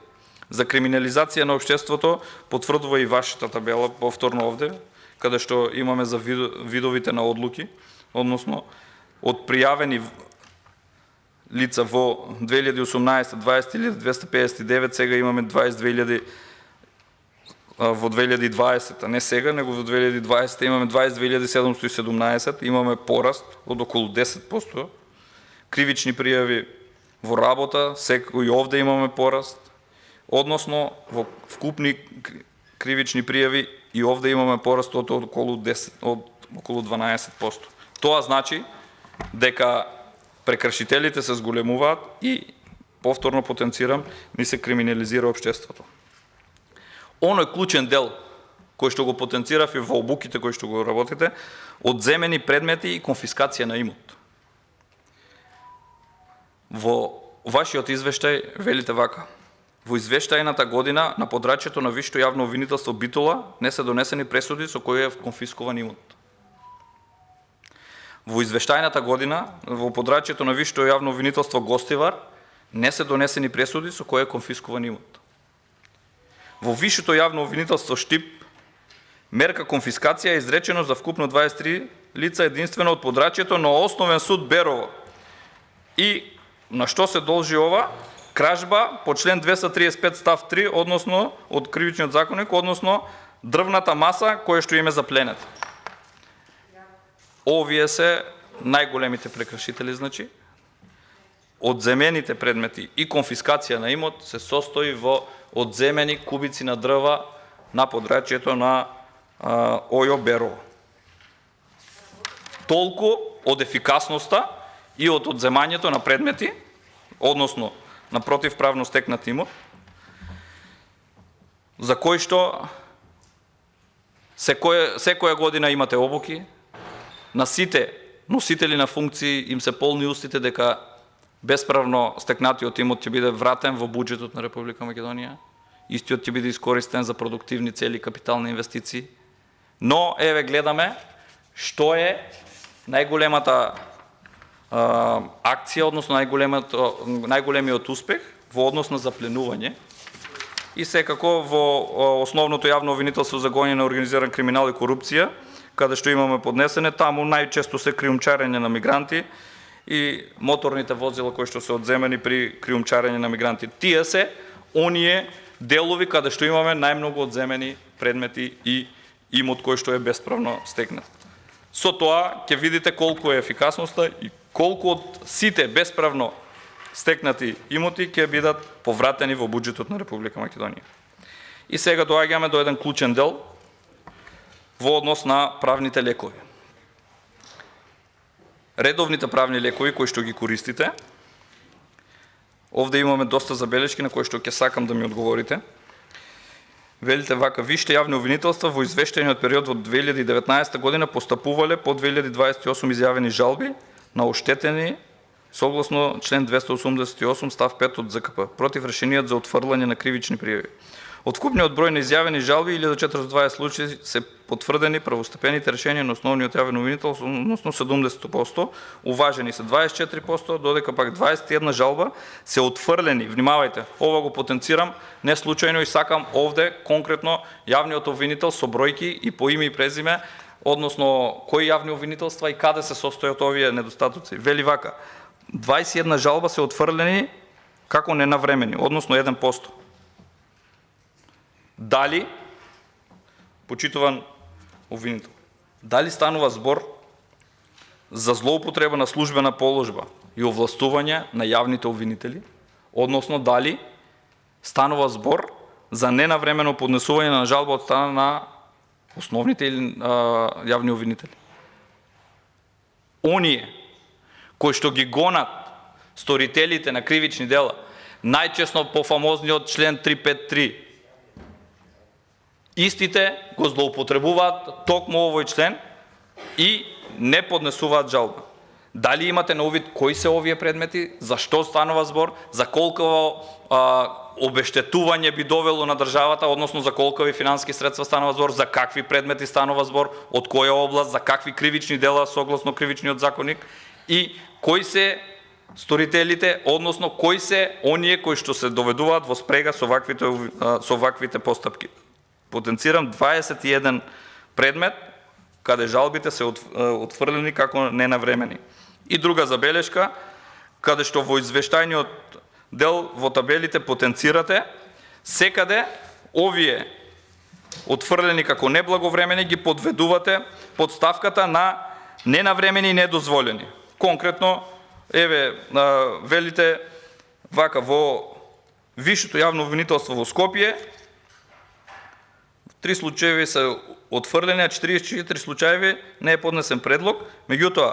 За криминализација на општеството потврдува и вашата табела повторно овде, каде што имаме за видовите на одлуки, односно од пријавени лица во 2018 20.259, сега имаме 22.000 во 2020, не сега, него во 2020 имаме 22.717, имаме пораст од околу 10%. Кривични пријави во работа, секој овде имаме пораст, односно во вкупни кривични пријави и овде имаме пораст од околу 12%. Тоа значи дека прекршителите се зголемуваат и, повторно потенцирам, ни се криминализира општеството. Оној клучен дел кој што го потенцирав и во обуките кои што го работите, одземени предмети и конфискација на имот. Во вашиот извештај велите вака: во извештајната година на подрачјето на Висшето јавно обвинителство Битола не се донесени пресуди со кои е конфискуван имот. Во извештајната година во подрачјето на Висшето јавно обвинителство Гостивар не се донесени пресуди со кои е конфискуван имот. Во Висшето јавно обвинителство Штип мерка конфискација е изречено за вкупно 23 лица единствено од подрачјето на Основен суд Берово. И на што се должи ова? Кражба по член 235 став 3, односно од Кривичниот законник, односно дрвната маса која што им е запленета. Овие се најголемите прекршители, значи. Одземените предмети и конфискација на имот се состои во одземени кубици на дрва на подрачјето на ОЈО Берово. Толку од ефикасноста и од одземањето на предмети, односно на противправно стекнат имот, за кој што секоја година имате обуки, на сите носители на функции им се полни устите дека бесправно стекнатиот имот ќе биде вратен во буџетот на Република Македонија, истиот ќе биде искористен за продуктивни цели, капитални инвестиции. Но еве гледаме што е најголемата акција, односно најголемиот успех во однос на запленување и секако во основното јавно обвинителство за гонење на организиран криминал и корупција, каде што имаме поднесене, таму најчесто се криумчарење на мигранти и моторните возила кои што се одземени при криумчарење на мигранти. Тие се оние делови каде што имаме најмногу одземени предмети и имот кој што е бесправно стекнат. Со тоа ќе видите колку е ефикасноста и колку од сите бесправно стекнати имоти ќе бидат повратени во буџетот на Република Македонија. И сега доаѓаме до еден клучен дел во однос на правните лекови. Редовните правни лекови кои што ги користите, овде имаме доста забелешки на кои што ќе сакам да ми одговорите. Велите вака: виште јавни обвинителства во извештајниот период од 2019 година постапувале по 2028 изјавени жалби на оштетени согласно член 288 став 5 од ЗКП против решениот за отфрлање на кривични пријави. Од вкупниот број на изјавени жалби 1420 случаи се потврдени правостепените решенија на основниот јавен обвинител, односно 70%, уважени се 24%, додека пак 21 жалба се отфрлени. Внимавајте, ова го потенцирам не случајно и сакам овде конкретно јавниот обвинител со бројки и по име и презиме, односно кои јавни обвинителства и каде се состојат овие недостатоци. Вели вака: 21 жалба се отфрлени како ненавремени, односно 1%. Дали, почитуван обвинител, дали станува збор за злоупотреба на службена положба и овластување на јавните обвинители, односно дали станува збор за ненавремено поднесување на жалба од страна на основните или јавни обвинители. Оние кои што ги гонат сторителите на кривични дела, најчесно по фамозниот член 353, истите го злоупотребуваат токму овој член и не поднесуваат жалба. Дали имате на увид кои се овие предмети, за што станува збор, за колку обештетување би довело на државата, односно за колкови финансиски средства станува збор, за какви предмети станува збор, од која област, за какви кривични дела согласно кривичниот законник и кои се сторителите, односно кои се оние кои што се доведуваат во спрега со ваквите постапки. Потенцирам 21 предмет каде жалбите се отфрлени како ненавремени. И друга забелешка, каде што во извештајниот дел во табелите потенцирате секаде овие отфрлени како неблаговремени ги подведувате под ставката на ненавремени и недозволени. Конкретно, еве, велите вака: во Висшето јавно обвинителство во Скопје 3 случаи се отфрлени, а 44 случаи не е поднесен предлог. Меѓутоа,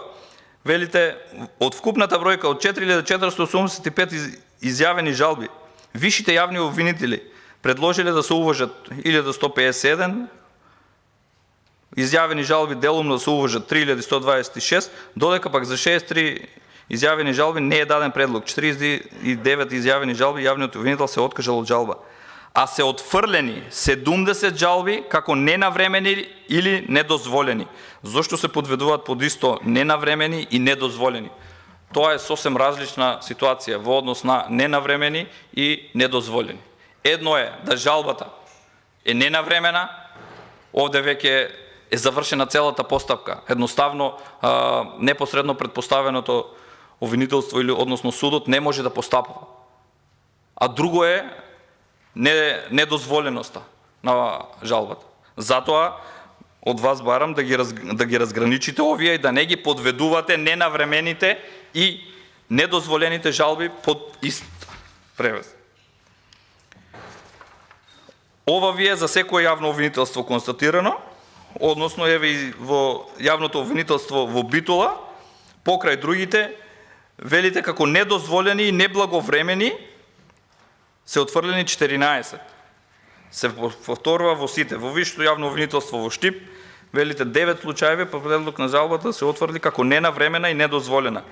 велите, од вкупната бројка од 4485 изјавени жалби, висшите јавни обвинители предложиле да се уважат 1151, изјавени жалби делумно да се уважат 3126, додека пак за 63 изјавени жалби не е даден предлог. 49 изјавени жалби јавниот обвинител се откажал од жалба, а се отфрлени 70 жалби како ненавремени или недозволени. Зошто се подведуваат под исто ненавремени и недозволени? Тоа е сосем различна ситуација во однос на ненавремени и недозволени. Едно е да жалбата е ненавремена, овде веќе е завршена целата постапка. Едноставно, непосредно предпоставеното обвинителство или односно судот не може да постапува. А друго е недозволеноста на жалбата. Затоа од вас барам да ги разграничите овие и да не ги подведувате ненавремените и недозволените жалби под ист превес. Ова ви е за секое јавно обвинителство констатирано, односно еве и во јавното обвинителство во Битола, покрај другите, велите како недозволени и неблаговремени се отфрлени 14. Се повторува во сите. Во Висшето јавно обвинителство во Штип, велите 9 случаи по предлог на жалбата се отфрли како ненавремена и недозволена.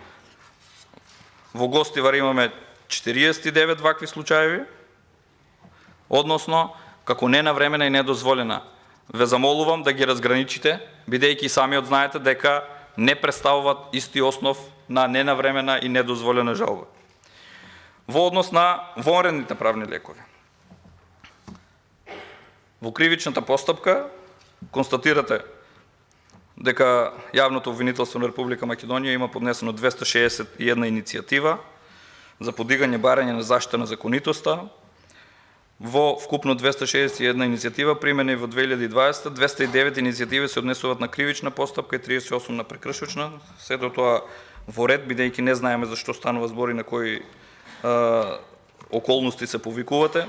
Во Гостивар имаме 49 вакви случаи, односно како ненавремена и недозволена. Ве замолувам да ги разграничите, бидејќи самиот знаете дека не представуваат исти основ на ненавремена и недозволена жалба. Во однос на вонредните правни лекови. Во кривичната постапка констатирате дека Јавното обвинителство на Република Македонија има поднесено 261 иницијатива за подигање барање на заштита на законитоста. Во вкупно 261 иницијатива примени во 2020, 209 иницијативи се однесуваат на кривична постапка и 38 на прекршочна. Сето тоа во ред, бидејќи не знаеме зашто станува збори на кои околности се повикувате.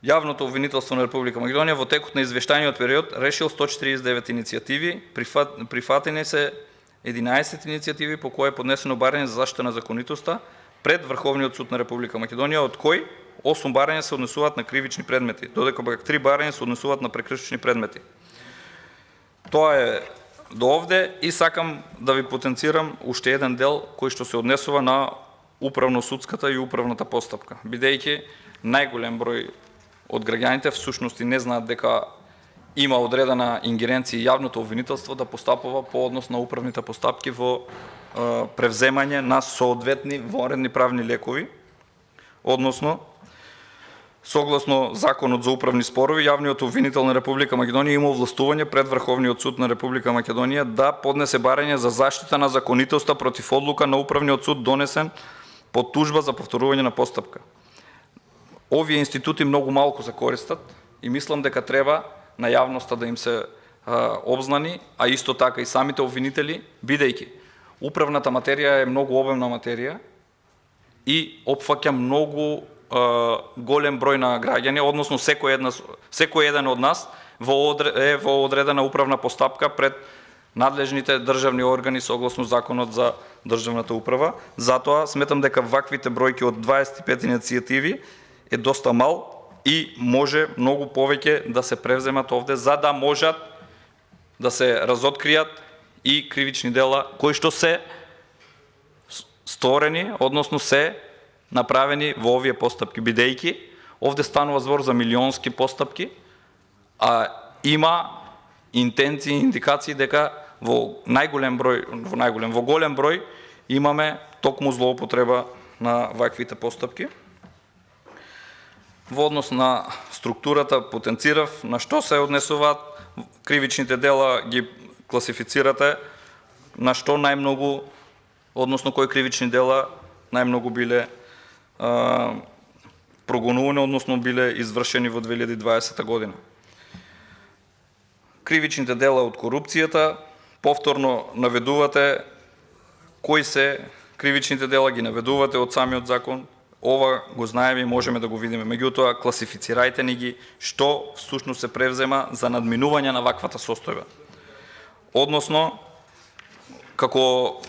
Јавното обвинителство на Република Македонија во текот на извештајниот период решил 149 иницијативи, прифатени се 11 иницијативи по кои е поднесено барање за заштита на законитоста пред Врховниот суд на Република Македонија, од кои 8 барања се однесуваат на кривични предмети, додека 3 барања се однесуваат на прекршочни предмети. Тоа е до овде и сакам да ви потенцирам уште еден дел кој што се однесува на управно-судската и управната постапка, бидејќи најголем број од граѓаните всушност и не знаат дека има одредена ингеренција јавното обвинителство да постапува по однос на управните постапки во превземање на соодветни вонредни правни лекови, односно согласно Законот за управни спорови, Јавниот обвинител на Република Македонија има овластување пред Врховниот суд на Република Македонија да поднесе барање за заштита на законитоста против одлука на Управниот суд донесен по тужба за повторување на постапка. Овие институти многу малку се користат и мислам дека треба на јавноста да им се обзнани, а исто така и самите обвинители, бидејќи управната материја е многу обемна материја и опфаќа многу голем број на граѓани, односно секој еден од нас е во одредена управна постапка пред надлежните државни органи согласно Законот за државната управа. Затоа сметам дека ваквите бројки од 25 иницијативи е доста мал и може многу повеќе да се превземат овде, за да можат да се разоткријат и кривични дела кои што се сторени, односно се направени во овие постапки, бидејќи овде станува збор за милионски постапки, а има интенции и индикации дека во голем број имаме токму злоупотреба на ваквите постапки. Во однос на структурата потенцирав на што се однесуваат кривичните дела, ги класифицирате на што најмногу, односно кои кривични дела најмногу биле прогонувани, односно биле извршени во 2020 година. Кривичните дела од корупцијата, повторно наведувате кои се кривичните дела, ги наведувате од самиот закон. Ова го знаеме и можеме да го видиме. Меѓутоа, класифицирајте ни ги што всушност се превзема за надминување на ваквата состојба. Односно, како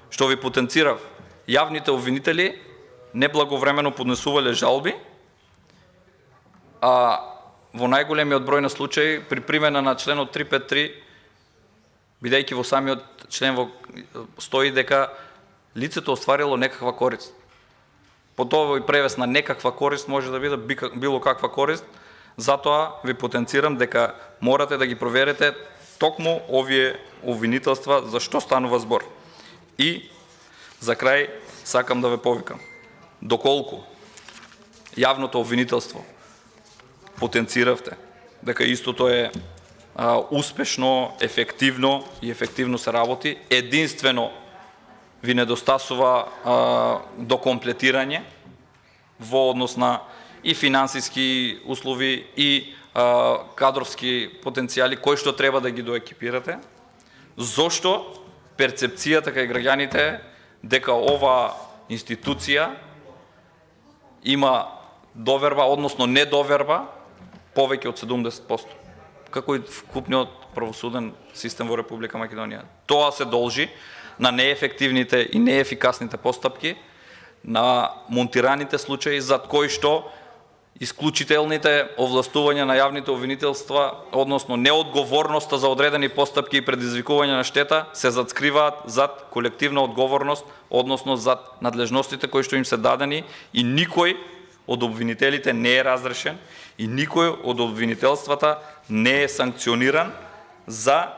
што ви потенцирав, јавните обвинители неблаговремено поднесувале жалби, а во најголемиот број на случаи при примена на членот 353, бидејќи во самиот член стои дека лицето остварило некаква корист. Под овој превес на некаква корист може да биде било каква корист, затоа ви потенцирам дека морате да ги проверите токму овие обвинителства за што станува збор. И за крај сакам да ве повикам. Доколку јавното обвинителство потенциравте дека истото е успешно, ефективно се работи, единствено ви недостасува до комплетирање во однос на и финансиски услови и кадровски потенцијали кои што треба да ги доекипирате. Зошто перцепцијата кај граѓаните дека ова институција има доверба, односно недоверба, повеќе од 70%, како и вкупниот правосуден систем во Република Македонија. Тоа се должи на неефективните и неефикасните постапки, на монтираните случаи зад кои што исклучителните овластувања на јавните обвинителства, односно неодговорноста за одредени постапки и предизвикување на штета, се затскриваат зад колективна одговорност, односно зад надлежностите кои што им се дадени и никој од обвинителите не е разрешен и никој од обвинителствата не е санкциониран за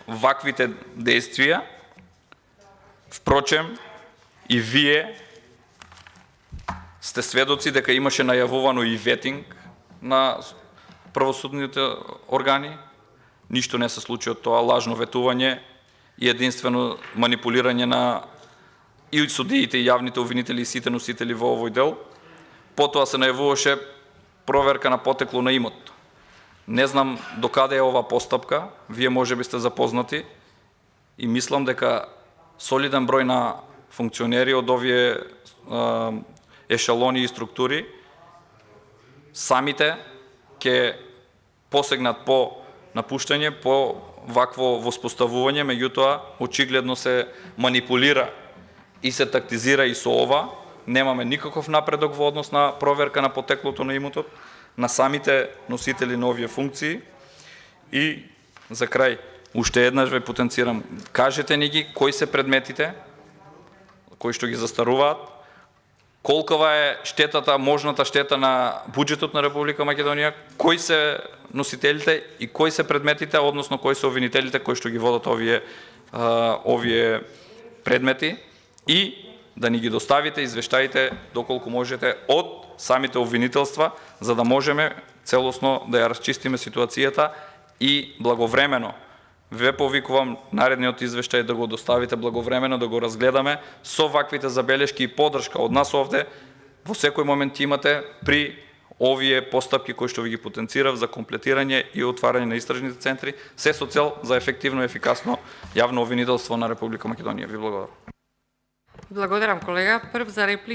ваквите действија. Впрочем, и вие сте сведоци дека имаше најавувано и ветинг на правосудните органи. ништо не се случи од тоа, лажно ветување и единствено манипулирање на и судиите, и јавните обвинители и сите носители во овој дел. Потоа се најавуваше проверка на потекло на имот. Не знам докаде е ова постапка, вие може би сте запознати и мислам дека солиден број на функционери од овие ешелони и структури самите ќе посегнат по напуштање, по вакво воспоставување, меѓутоа очигледно се манипулира и се тактизира и со ова. Немаме никаков напредок во однос на проверка на потеклото на имотот, на самите носители на овие функции. И за крај, уште еднаш ве потенцирам, кажете ни ги кои се предметите, кои што ги застаруваат, колкова е штетата, можната штета на буџетот на Република Македонија, кои се носителите и кои се предметите, односно кои се обвинителите кои што ги водат овие предмети, и да ни ги доставите извештаите доколку можете од самите обвинителства, за да можеме целосно да ја расчистиме ситуацијата и благовремено. Ве повикувам наредниот извештај да го доставите благовремено, да го разгледаме со ваквите забелешки и поддршка од нас овде. Во секој момент имате при овие постапки кои што ви ги потенцирав за комплетирање и отварање на истражните центри, се со цел за ефективно и ефикасно јавно обвинителство на Република Македонија. Ви благодарам. Благодарам, колега. Прв за реплика